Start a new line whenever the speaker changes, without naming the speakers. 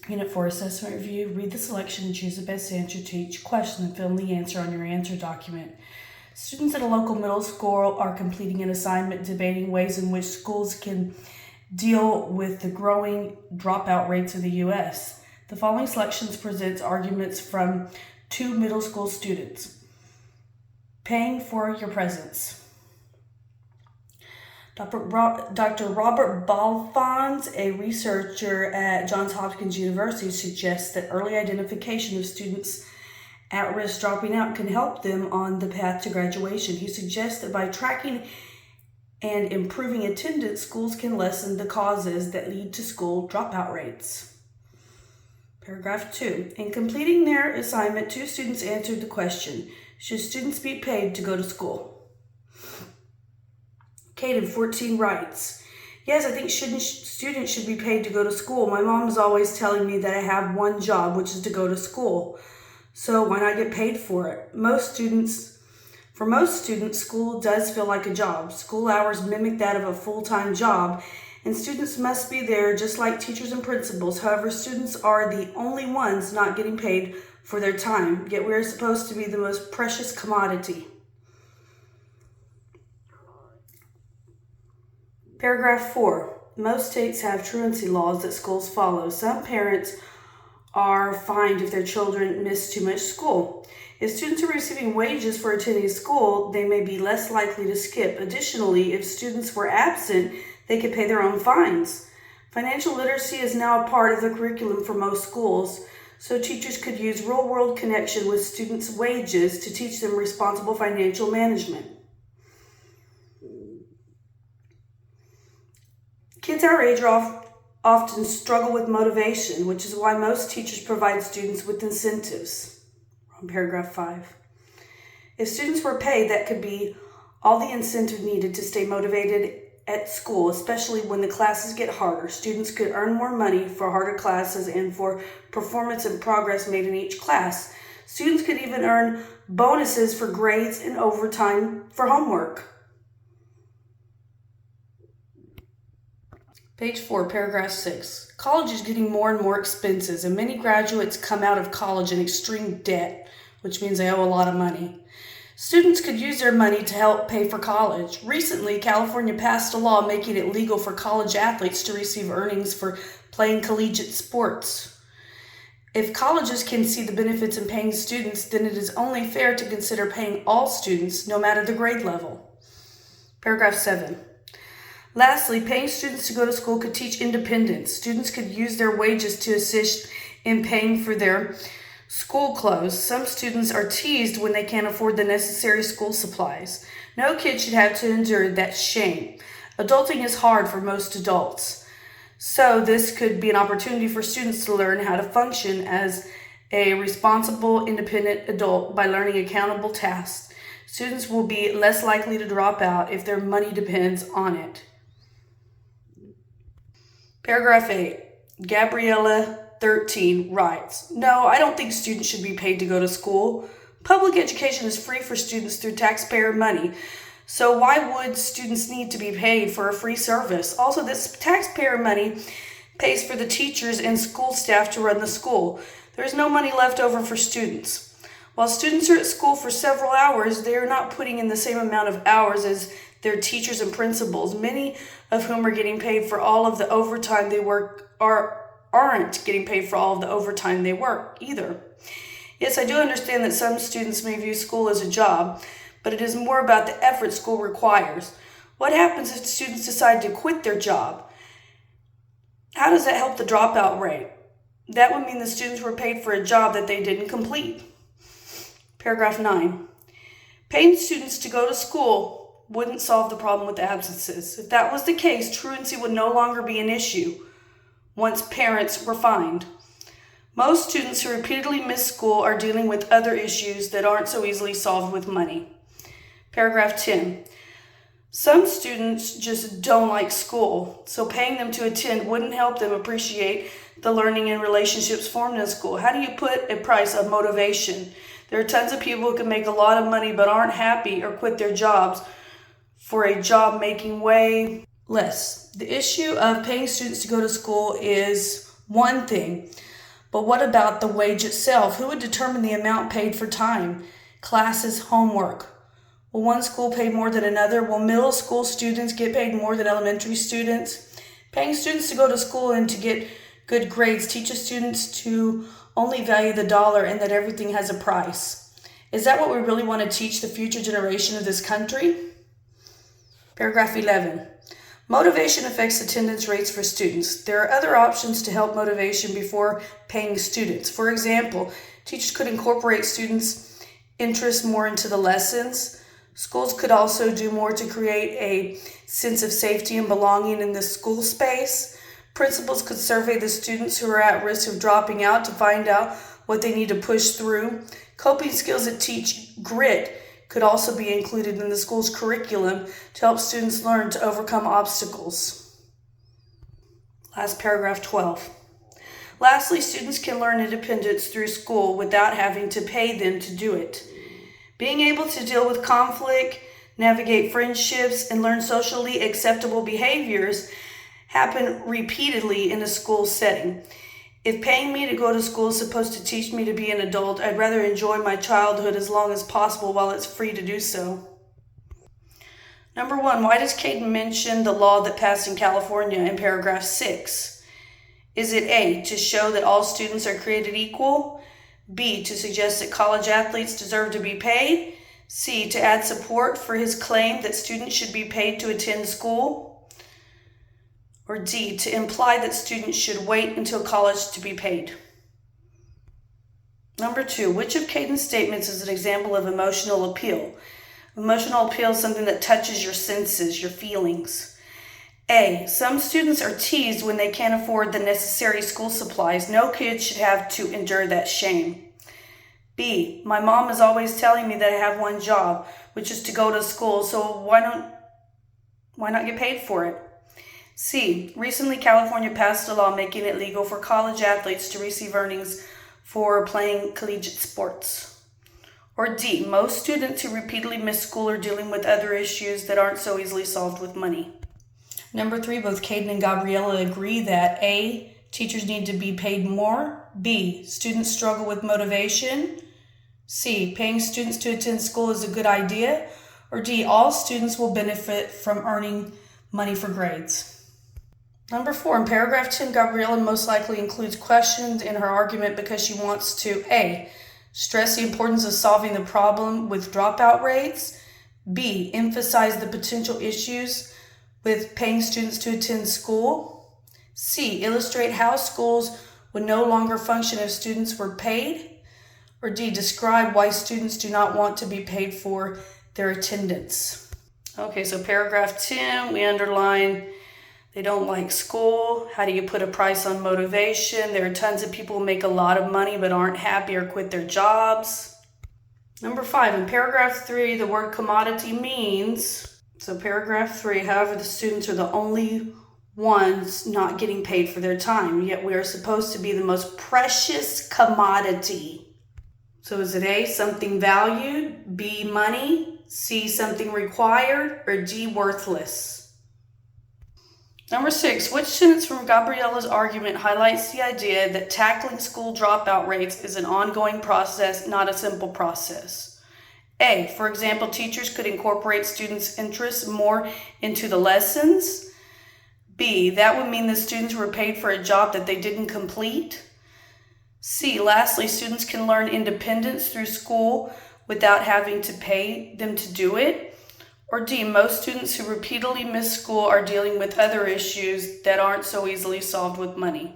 Unit 4 Assessment Review. Read the selection and choose the best answer to each question and fill in the answer on your answer document. Students at a local middle school are completing an assignment debating ways in which schools can deal with the growing dropout rates of the U.S. The following selections presents arguments from 2 middle school students. Paying for your presence. Dr. Robert Balfons, a researcher at Johns Hopkins University, suggests that early identification of students at risk dropping out can help them on the path to graduation. He suggests that by tracking and improving attendance, schools can lessen the causes that lead to school dropout rates. Paragraph 2. In completing their assignment, 2 students answered the question, should students be paid to go to school? Caden, 14, writes, yes, I think students should be paid to go to school. My mom is always telling me that I have one job, which is to go to school. So why not get paid for it? For most students, school does feel like a job. School hours mimic that of a full-time job, and students must be there just like teachers and principals. However, students are the only ones not getting paid for their time, yet we are supposed to be the most precious commodity. Paragraph 4. Most states have truancy laws that schools follow. Some parents are fined if their children miss too much school. If students are receiving wages for attending school, they may be less likely to skip. Additionally, if students were absent, they could pay their own fines. Financial literacy is now a part of the curriculum for most schools, so teachers could use real-world connection with students' wages to teach them responsible financial management. Kids our age often struggle with motivation, which is why most teachers provide students with incentives. On paragraph 5. If students were paid, that could be all the incentive needed to stay motivated at school, especially when the classes get harder. Students could earn more money for harder classes and for performance and progress made in each class. Students could even earn bonuses for grades and overtime for homework. Page 4, paragraph 6. College is getting more and more expensive, and many graduates come out of college in extreme debt, which means they owe a lot of money. Students could use their money to help pay for college. Recently, California passed a law making it legal for college athletes to receive earnings for playing collegiate sports. If colleges can see the benefits in paying students, then it is only fair to consider paying all students, no matter the grade level. Paragraph 7. Lastly, paying students to go to school could teach independence. Students could use their wages to assist in paying for their school clothes. Some students are teased when they can't afford the necessary school supplies. No kid should have to endure that shame. Adulting is hard for most adults. So this could be an opportunity for students to learn how to function as a responsible, independent adult by learning accountable tasks. Students will be less likely to drop out if their money depends on it. Paragraph 8. Gabriella, 13, writes, no, I don't think students should be paid to go to school. Public education is free for students through taxpayer money. So why would students need to be paid for a free service? Also, this taxpayer money pays for the teachers and school staff to run the school. There is no money left over for students. While students are at school for several hours, they are not putting in the same amount of hours as their teachers and principals, many of whom are getting paid for all of the overtime they work aren't getting paid for all of the overtime they work either. Yes, I do understand that some students may view school as a job, but it is more about the effort school requires. What happens if students decide to quit their job? How does that help the dropout rate? That would mean the students were paid for a job that they didn't complete. Paragraph 9. Paying students to go to school wouldn't solve the problem with absences. If that was the case, truancy would no longer be an issue once parents were fined. Most students who repeatedly miss school are dealing with other issues that aren't so easily solved with money. Paragraph 10. Some students just don't like school, so paying them to attend wouldn't help them appreciate the learning and relationships formed in school. How do you put a price on motivation? There are tons of people who can make a lot of money but aren't happy or quit their jobs for a job making way less. The issue of paying students to go to school is one thing. But what about the wage itself? Who would determine the amount paid for time, classes, homework? Will one school pay more than another? Will middle school students get paid more than elementary students? Paying students to go to school and to get good grades teaches students to only value the dollar and that everything has a price. Is that what we really want to teach the future generation of this country? Paragraph 11. Motivation affects attendance rates for students. There are other options to help motivation before paying students. For example, teachers could incorporate students' interest more into the lessons. Schools could also do more to create a sense of safety and belonging in the school space. Principals could survey the students who are at risk of dropping out to find out what they need to push through. Coping skills that teach grit could also be included in the school's curriculum to help students learn to overcome obstacles. Last paragraph 12. Lastly, students can learn independence through school without having to pay them to do it. Being able to deal with conflict, navigate friendships, and learn socially acceptable behaviors happen repeatedly in a school setting. If paying me to go to school is supposed to teach me to be an adult, I'd rather enjoy my childhood as long as possible while it's free to do so. Number 1, why does Caden mention the law that passed in California in paragraph 6? Is it A, to show that all students are created equal? B, to suggest that college athletes deserve to be paid? C, to add support for his claim that students should be paid to attend school? Or D, to imply that students should wait until college to be paid? Number 2, which of Caden's statements is an example of emotional appeal? Emotional appeal is something that touches your senses, your feelings. A, some students are teased when they can't afford the necessary school supplies. No kid should have to endure that shame. B, my mom is always telling me that I have one job, which is to go to school, so why not get paid for it? C, recently California passed a law making it legal for college athletes to receive earnings for playing collegiate sports. Or D, most students who repeatedly miss school are dealing with other issues that aren't so easily solved with money. Number 3, both Caden and Gabriella agree that A, teachers need to be paid more. B, students struggle with motivation. C, paying students to attend school is a good idea. Or D, all students will benefit from earning money for grades. Number 4, in paragraph 10, Gabriella most likely includes questions in her argument because she wants to A, stress the importance of solving the problem with dropout rates. B, emphasize the potential issues with paying students to attend school. C, illustrate how schools would no longer function if students were paid. Or D, describe why students do not want to be paid for their attendance. Okay, so paragraph 10, we underline they don't like school. How do you put a price on motivation? There are tons of people who make a lot of money but aren't happy or quit their jobs. Number 5, in paragraph 3, the word commodity means, so paragraph 3, however, the students are the only ones not getting paid for their time, yet we are supposed to be the most precious commodity. So is it A, something valued, B, money, C, something required, or D, worthless? Number 6, which sentence from Gabriella's argument highlights the idea that tackling school dropout rates is an ongoing process, not a simple process? A, for example, teachers could incorporate students' interests more into the lessons. B, that would mean the students were paid for a job that they didn't complete. C, lastly, students can learn independence through school without having to pay them to do it. Or D, most students who repeatedly miss school are dealing with other issues that aren't so easily solved with money.